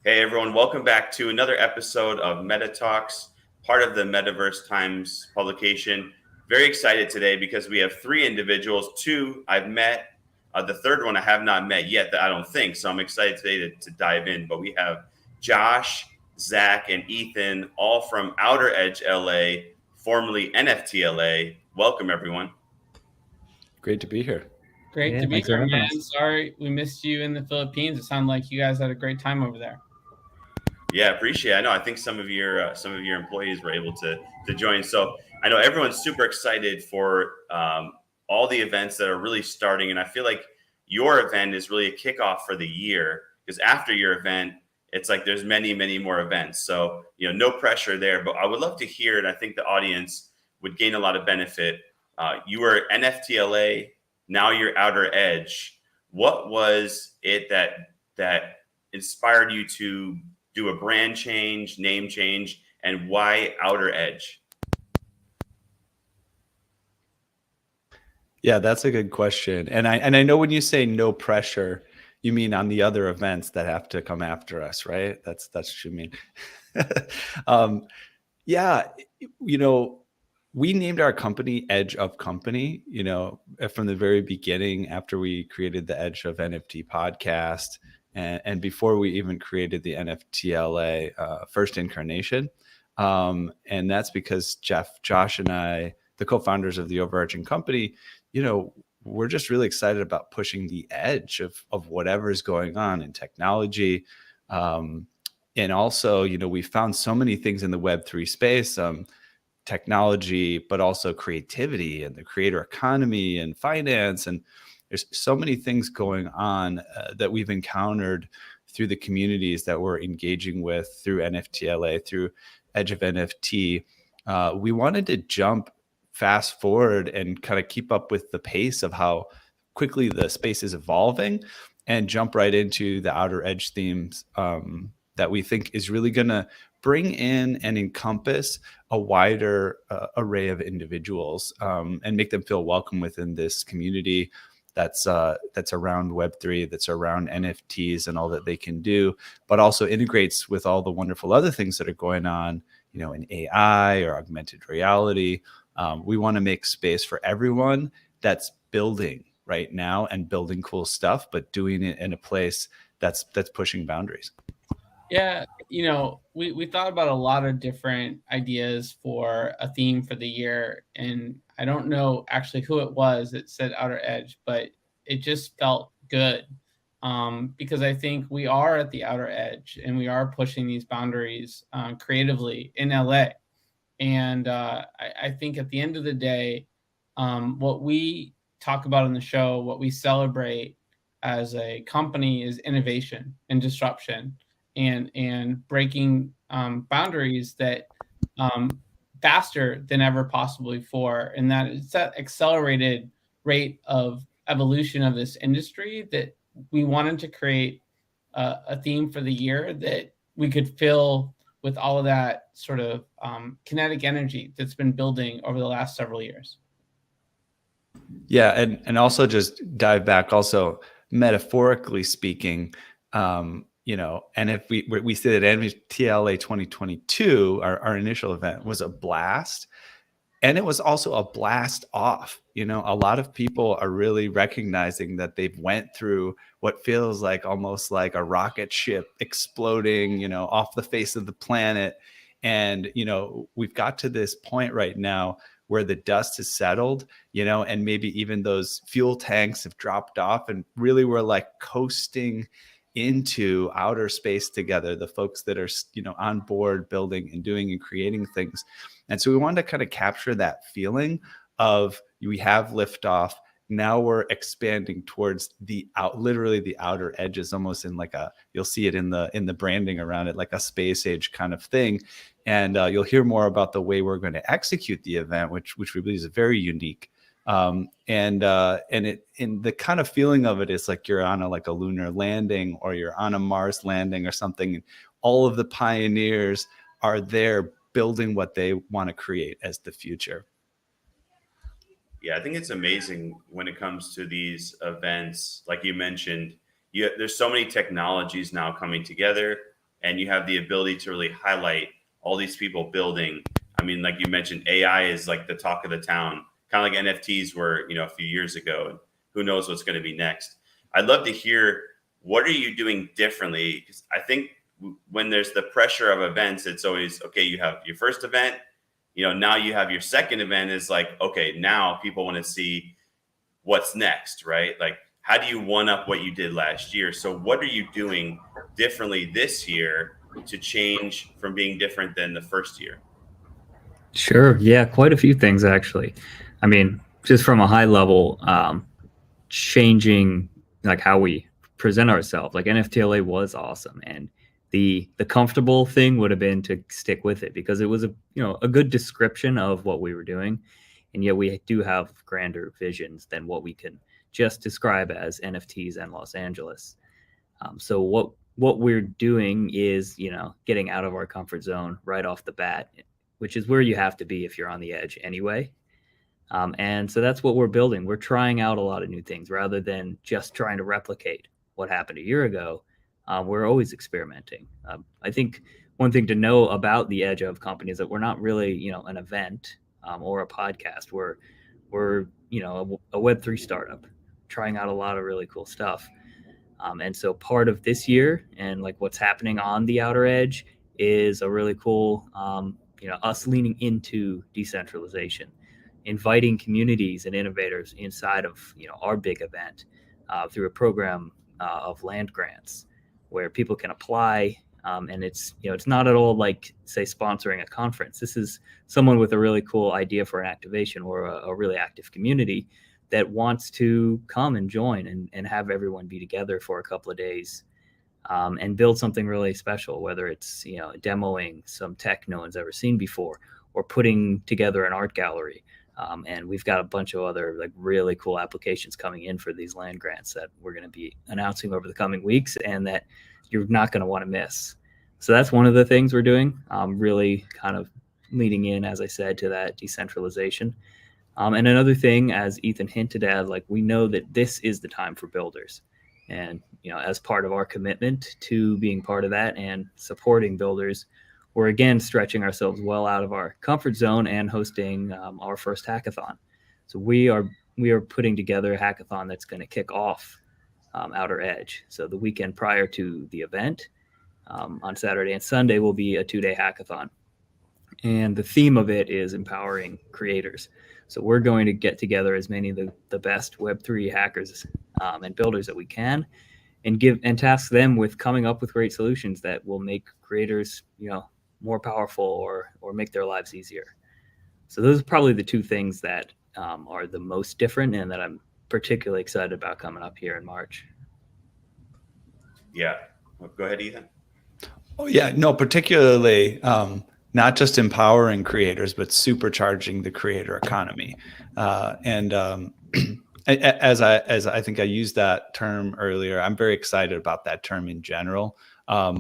Hey everyone, welcome back to another episode of Meta Talks, part of the Metaverse Times publication. Very excited today because we have three individuals. Two I've met, the third one I have not met yet, that I don't think. So I'm excited today to dive in. But we have Josh, Zach, and Ethan, all from Outer Edge LA, formerly NFT LA. Welcome everyone. Great to be here. Great to be thanks for here, having man. us. Sorry we missed you in the Philippines. It sounded like you guys had a great time over there. Yeah, appreciate it. I know. I think some of your employees were able to join. So I know everyone's super excited for all the events that are really starting, and I feel like your event is really a kickoff for the year because after your event, it's like there's many more events. So no pressure there. But I would love to hear it. I think the audience would gain a lot of benefit. You were NFTLA, now you're Outer Edge. What was it that inspired you to do a brand change, name change, and why Outer Edge? Yeah, that's a good question. And I know when you say no pressure, you mean on the other events that have to come after us, right? That's what you mean. Yeah, we named our company Edge of Company, from the very beginning after we created the Edge of NFT podcast and before we even created the NFTLA first incarnation. And that's because Josh and I, the co-founders of the overarching company, we're just really excited about pushing the edge of whatever is going on in technology. And also, we found so many things in the Web3 space, technology, but also creativity and the creator economy and finance. And there's so many things going on that we've encountered through the communities that we're engaging with through NFTLA, through Edge of NFT. We wanted to jump fast forward and kind of keep up with the pace of how quickly the space is evolving and jump right into the Outer Edge themes that we think is really going to bring in and encompass a wider array of individuals and make them feel welcome within this community that's around Web3, that's around NFTs and all that they can do, but also integrates with all the wonderful other things that are going on, in AI or augmented reality. We want to make space for everyone that's building right now and building cool stuff, but doing it in a place that's pushing boundaries. Yeah, we thought about a lot of different ideas for a theme for the year, and I don't know actually who it was that said Outer Edge, but it just felt good because I think we are at the outer edge and we are pushing these boundaries creatively in LA. And I think at the end of the day, what we talk about in the show, what we celebrate as a company is innovation and disruption and breaking boundaries that faster than ever possible before. And that it's that accelerated rate of evolution of this industry that we wanted to create a theme for the year that we could fill with all of that sort of kinetic energy that's been building over the last several years. Yeah, and also just dive back also metaphorically speaking, and if we say that NFTLA 2022, our initial event was a blast, and it was also a blast off. A lot of people are really recognizing that they've went through what feels like almost like a rocket ship exploding, off the face of the planet. And, we've got to this point right now where the dust has settled, and maybe even those fuel tanks have dropped off and really we're like coasting into outer space together, the folks that are, on board building and doing and creating things. And so we wanted to kind of capture that feeling of we have liftoff. Now we're expanding towards literally the outer edges, almost in like you'll see it in the branding around it, like a space age kind of thing. And you'll hear more about the way we're going to execute the event, which we believe is very unique. And the kind of feeling of it is like you're on a lunar landing or you're on a Mars landing or something. And all of the pioneers are there building what they want to create as the future. Yeah, I think it's amazing when it comes to these events. Like you mentioned, there's so many technologies now coming together. and you have the ability to really highlight all these people building. I mean, like you mentioned, AI is like the talk of the town, kind of like NFTs were, a few years ago. And who knows what's going to be next? I'd love to hear, what are you doing differently? Because I think when there's the pressure of events, it's always, okay, you have your first event, now you have your second event is like, okay, now people want to see what's next, right? Like, how do you one up what you did last year? So what are you doing differently this year to change from being different than the first year? Sure. Yeah, quite a few things actually. I mean, just from a high level, changing like how we present ourselves. Like NFTLA was awesome, and the comfortable thing would have been to stick with it because it was a good description of what we were doing, and yet we do have grander visions than what we can just describe as NFTs and Los Angeles. So what we're doing is getting out of our comfort zone right off the bat, which is where you have to be if you're on the edge anyway. And so that's what we're building. We're trying out a lot of new things rather than just trying to replicate what happened a year ago. We're always experimenting. I think one thing to know about the Edge of company is that we're not really, an event or a podcast. We're a Web3 startup trying out a lot of really cool stuff. And so part of this year and like what's happening on the outer edge is a really cool, us leaning into decentralization, inviting communities and innovators inside of our big event through a program of land grants where people can apply, and it's not at all like, say, sponsoring a conference. This is someone with a really cool idea for an activation or a really active community that wants to come and join and have everyone be together for a couple of days and build something really special, whether it's demoing some tech no one's ever seen before or putting together an art gallery. And we've got a bunch of other like really cool applications coming in for these land grants that we're going to be announcing over the coming weeks and that you're not going to want to miss. So that's one of the things we're doing, really kind of leading in, as I said, to that decentralization. And another thing, as Ethan hinted at, like we know that this is the time for builders. And, as part of our commitment to being part of that and supporting builders, we're again stretching ourselves well out of our comfort zone and hosting our first hackathon. So we are putting together a hackathon that's going to kick off Outer Edge. So the weekend prior to the event, on Saturday and Sunday, will be a 2-day hackathon. And the theme of it is empowering creators. So we're going to get together as many of the best Web3 hackers and builders that we can and task them with coming up with great solutions that will make creators, more powerful or make their lives easier. So those are probably the two things that are the most different and that I'm particularly excited about coming up here in March. Yeah. Well, go ahead, Ethan. Oh yeah, no, particularly not just empowering creators, but supercharging the creator economy. As I think I used that term earlier, I'm very excited about that term in general.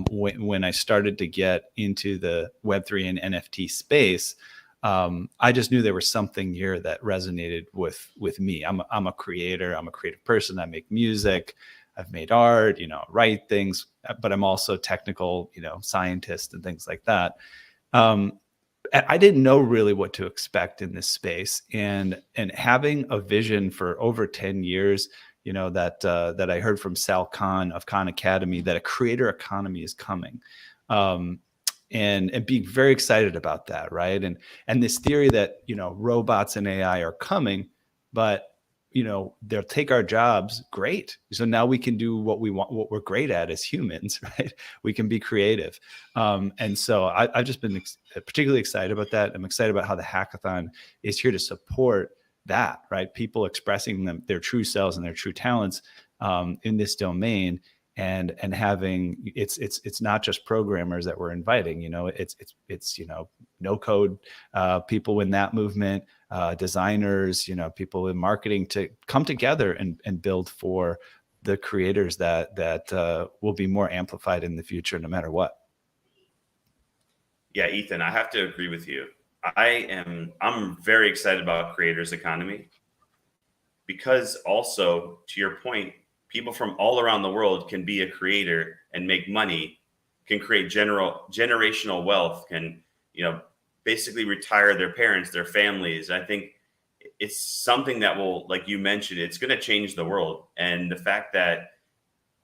When I started to get into the Web3 and NFT space, I just knew there was something here that resonated with me. I'm a creator. I'm a creative person. I make music. I've made art, write things, but I'm also technical, scientist and things like that. I didn't know really what to expect in this space, and having a vision for over 10 years, that I heard from Sal Khan of Khan Academy that a creator economy is coming, and being very excited about that, right? And this theory that robots and AI are coming, but they'll take our jobs. Great. So now we can do what we want, what we're great at as humans, right? We can be creative. And so I've just been particularly excited about that. I'm excited about how the hackathon is here to support that, right? People expressing their true selves and their true talents in this domain. And having it's not just programmers that we're inviting, it's no code people in that movement, designers, people in marketing to come together and build for the creators that will be more amplified in the future, no matter what. Yeah, Ethan, I have to agree with you. I'm very excited about creators economy because also, to your point, people from all around the world can be a creator and make money can create generational wealth, can, basically retire their parents, their families. I think it's something that will, like you mentioned, it's going to change the world. And the fact that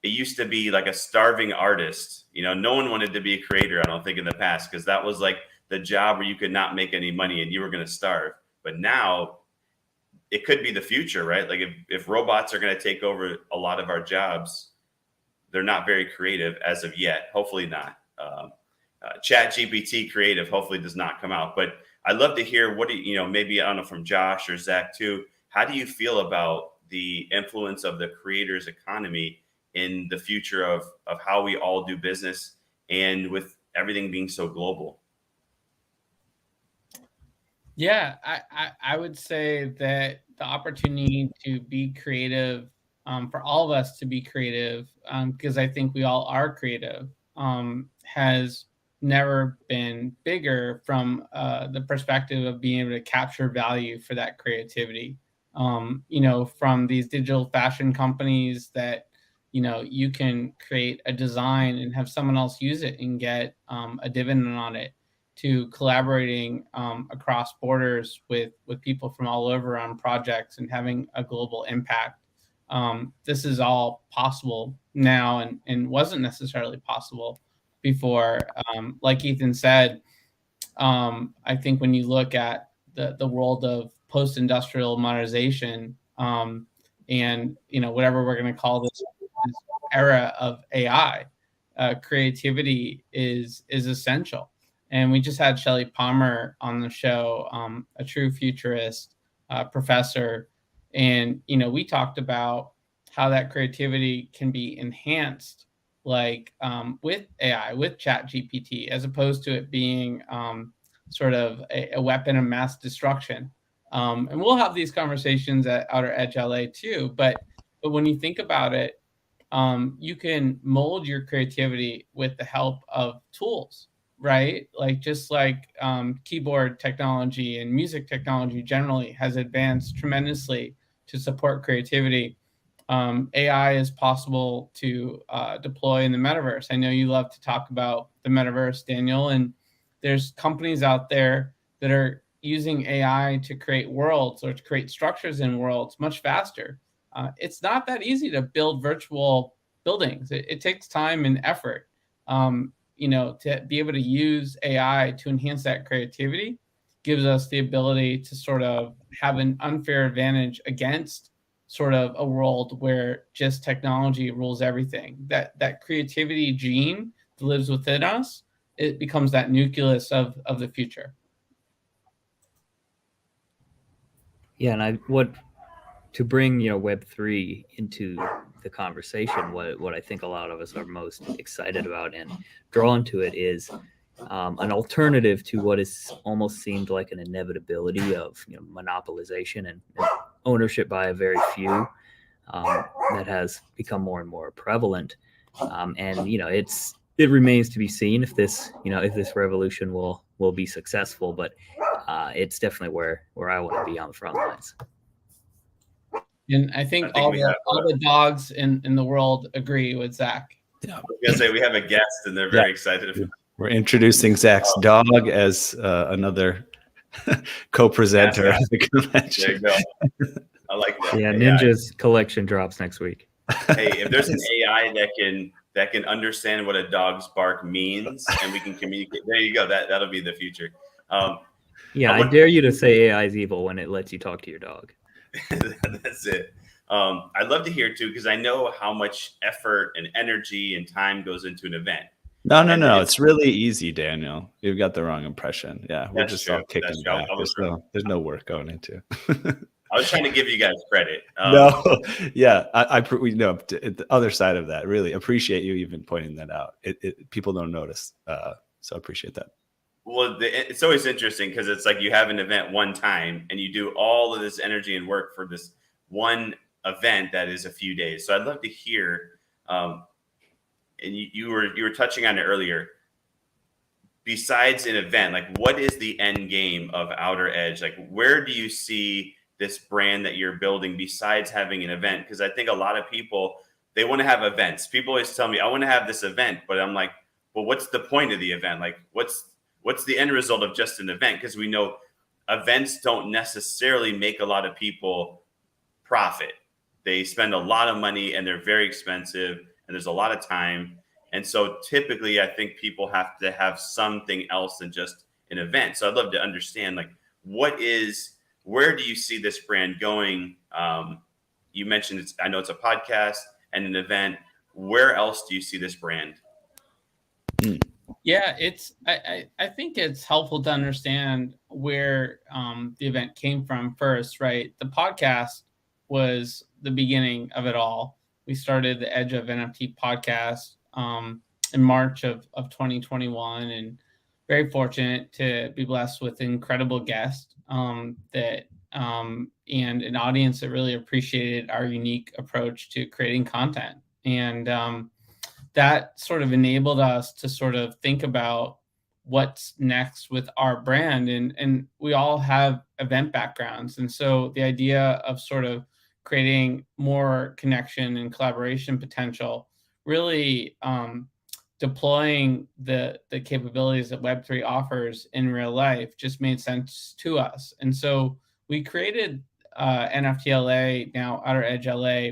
it used to be like a starving artist, no one wanted to be a creator, I don't think, in the past, because that was like the job where you could not make any money and you were going to starve. But now it could be the future, right? Like if robots are going to take over a lot of our jobs, they're not very creative as of yet. Hopefully not. Chat GPT creative hopefully does not come out. But I'd love to hear maybe, I don't know, from Josh or Zach too. How do you feel about the influence of the creators economy in the future of how we all do business, and with everything being so global? Yeah, I would say that the opportunity to be creative, for all of us to be creative, because I think we all are creative, has never been bigger from the perspective of being able to capture value for that creativity. From these digital fashion companies that, you can create a design and have someone else use it and get a dividend on it, to collaborating across borders with people from all over on projects and having a global impact. This is all possible now and wasn't necessarily possible before. Like Ethan said, I think when you look at the world of post-industrial modernization, and whatever we're going to call this era of AI, creativity is essential. And we just had Shelley Palmer on the show, a true futurist professor. And, we talked about how that creativity can be enhanced, like with AI, with Chat GPT, as opposed to it being sort of a weapon of mass destruction. And we'll have these conversations at Outer Edge LA too. But when you think about it, you can mold your creativity with the help of tools, right? Like just like keyboard technology and music technology generally has advanced tremendously to support creativity. AI is possible to deploy in the metaverse. I know you love to talk about the metaverse, Daniel, and there's companies out there that are using AI to create worlds or to create structures in worlds much faster. It's not that easy to build virtual buildings. It takes time and effort. To be able to use AI to enhance that creativity gives us the ability to sort of have an unfair advantage against sort of a world where just technology rules everything. That creativity gene that lives within us, it becomes that nucleus of the future. Yeah, and to bring Web3 into the conversation, what I think a lot of us are most excited about and drawn to it is an alternative to what is almost seemed like an inevitability of monopolization and ownership by a very few, that has become more and more prevalent. And it remains to be seen if this revolution will be successful, but it's definitely where I want to be on the front lines. And I think all the dogs in the world agree with Zach. Yeah. I was gonna say we have a guest and they're very excited. We're introducing Zach's dog as another co-presenter at the convention. There you go. I like that. Yeah, Ninja's collection drops next week. Hey, if there's an AI that can understand what a dog's bark means and we can communicate, there you go. That'll be the future. I dare you to say AI is evil when it lets you talk to your dog. That's it. I'd love to hear too, because I know how much effort and energy and time goes into an event. No. It's really easy, Daniel. You've got the wrong impression. Yeah, we're just all kicking back. There's no work going into. I was trying to give you guys credit. No, yeah, we know the other side of that. Really appreciate you even pointing that out. People don't notice, so I appreciate that. Well, it's always interesting because it's like you have an event one time and you do all of this energy and work for this one event that is a few days. So I'd love to hear, and you were touching on it earlier. Besides an event, like what is the end game of Outer Edge? Like where do you see this brand that you're building besides having an event? Because I think a lot of people, they want to have events. People always tell me, I want to have this event, but I'm like, well, what's the point of the event? Like, what's the end result of just an event? Because we know events don't necessarily make a lot of people profit. They spend a lot of money and they're very expensive and there's a lot of time. And so typically I think people have to have something else than just an event. So I'd love to understand, like, where do you see this brand going? You mentioned I know it's a podcast and an event. Where else do you see this brand? Yeah, I think it's helpful to understand where the event came from first, right? The podcast was the beginning of it all. We started the Edge of NFT podcast in March of 2021, and very fortunate to be blessed with incredible guests and an audience that really appreciated our unique approach to creating content. And that sort of enabled us to sort of think about what's next with our brand. And we all have event backgrounds. And so the idea of sort of creating more connection and collaboration potential, really deploying the capabilities that Web3 offers in real life just made sense to us. And so we created NFT LA, now Outer Edge LA,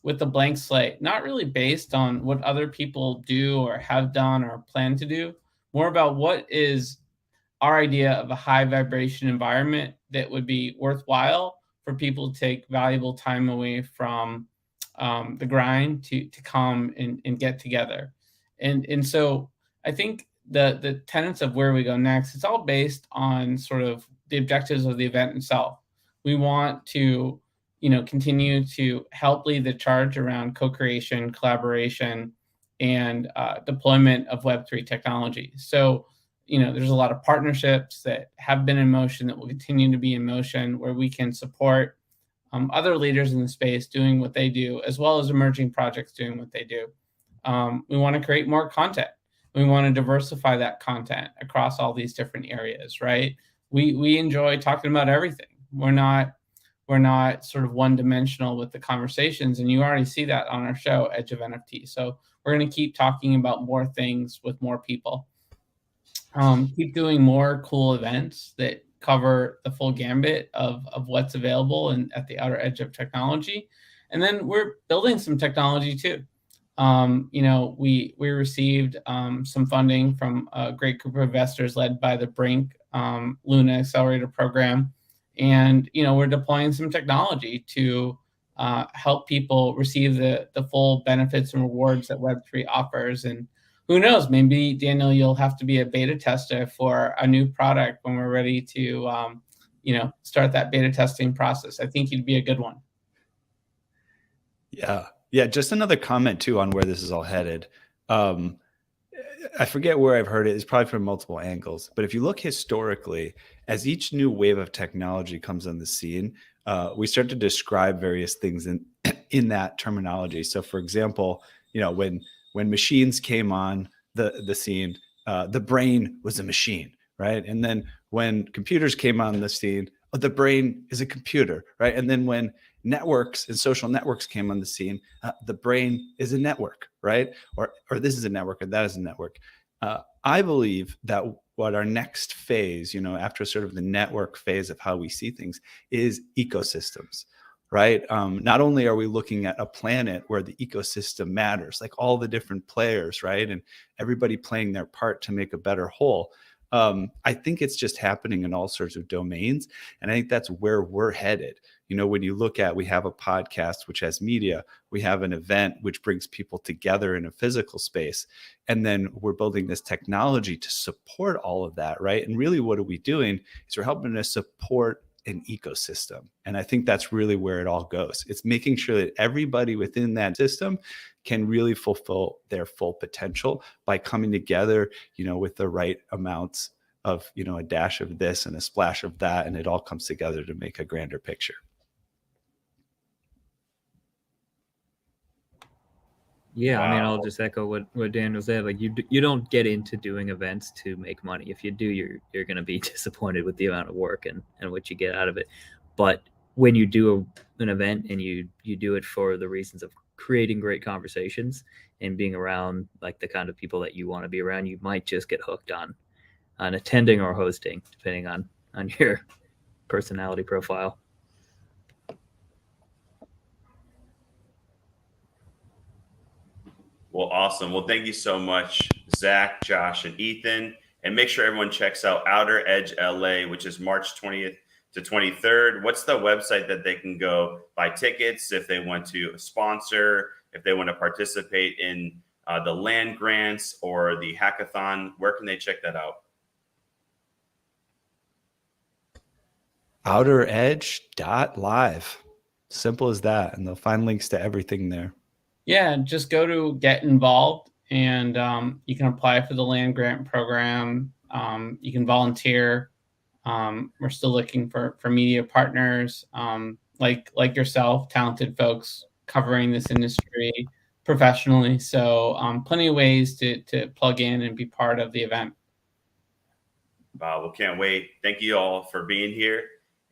with a blank slate, not really based on what other people do or have done or plan to do, more about what is our idea of a high vibration environment that would be worthwhile for people to take valuable time away from the grind to come and get together. And so I think the tenets of where we go next, it's all based on sort of the objectives of the event itself. We want to, continue to help lead the charge around co-creation, collaboration, and deployment of Web3 technology. So, there's a lot of partnerships that have been in motion that will continue to be in motion, where we can support other leaders in the space doing what they do, as well as emerging projects doing what they do. We want to create more content. We want to diversify that content across all these different areas, right? We enjoy talking about everything. We're not sort of one-dimensional with the conversations, and you already see that on our show, Edge of NFT. So we're going to keep talking about more things with more people. Keep doing more cool events that cover the full gambit of what's available and at the outer edge of technology. And then we're building some technology too. We received some funding from a great group of investors led by the Brink Luna Accelerator Program. And, we're deploying some technology to help people receive the full benefits and rewards that Web3 offers. And who knows, maybe, Daniel, you'll have to be a beta tester for a new product when we're ready to, start that beta testing process. I think you'd be a good one. Yeah. Yeah. Just another comment too on where this is all headed. I forget where I've heard it. It's probably from multiple angles. But if you look historically, as each new wave of technology comes on the scene, we start to describe various things in that terminology. So, for example, when machines came on the scene, the brain was a machine, right? And then when computers came on the scene, the brain is a computer, right? And then when networks and social networks came on the scene, the brain is a network, right? Or this is a network, or that is a network. I believe that what our next phase, after sort of the network phase of how we see things, is ecosystems, right? Not only are we looking at a planet where the ecosystem matters, like all the different players, right? And everybody playing their part to make a better whole. I think it's just happening in all sorts of domains. And I think that's where we're headed. When you look at, we have a podcast, which has media, we have an event, which brings people together in a physical space. And then we're building this technology to support all of that, right? And really what are we doing is we're helping to support an ecosystem. And I think that's really where it all goes. It's making sure that everybody within that system can really fulfill their full potential by coming together, with the right amounts of, a dash of this and a splash of that. And it all comes together to make a grander picture. Yeah, Wow. I mean, I'll just echo what Daniel said. Like, you don't get into doing events to make money. If you do, you're going to be disappointed with the amount of work and what you get out of it. But when you do an event and you do it for the reasons of creating great conversations and being around like the kind of people that you want to be around, you might just get hooked on attending or hosting, depending on your personality profile. Well, awesome. Well, thank you so much, Zach, Josh, and Ethan. And make sure everyone checks out Outer Edge LA, which is March 20th to 23rd. What's the website that they can go buy tickets if they want to sponsor, if they want to participate in the land grants or the hackathon? Where can they check that out? outeredge.live. Simple as that. And they'll find links to everything there. Yeah, just go to Get Involved, and you can apply for the land grant program. You can volunteer. We're still looking for media partners like yourself, talented folks covering this industry professionally. So plenty of ways to plug in and be part of the event. Wow, well, can't wait. Thank you all for being here.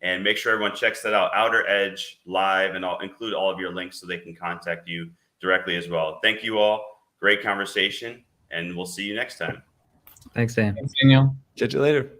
And make sure everyone checks that out, Outer Edge Live, and I'll include all of your links so they can contact you directly as well. Thank you all. Great conversation, and we'll see you next time. Thanks, Dan. Thanks, Daniel. Catch you later.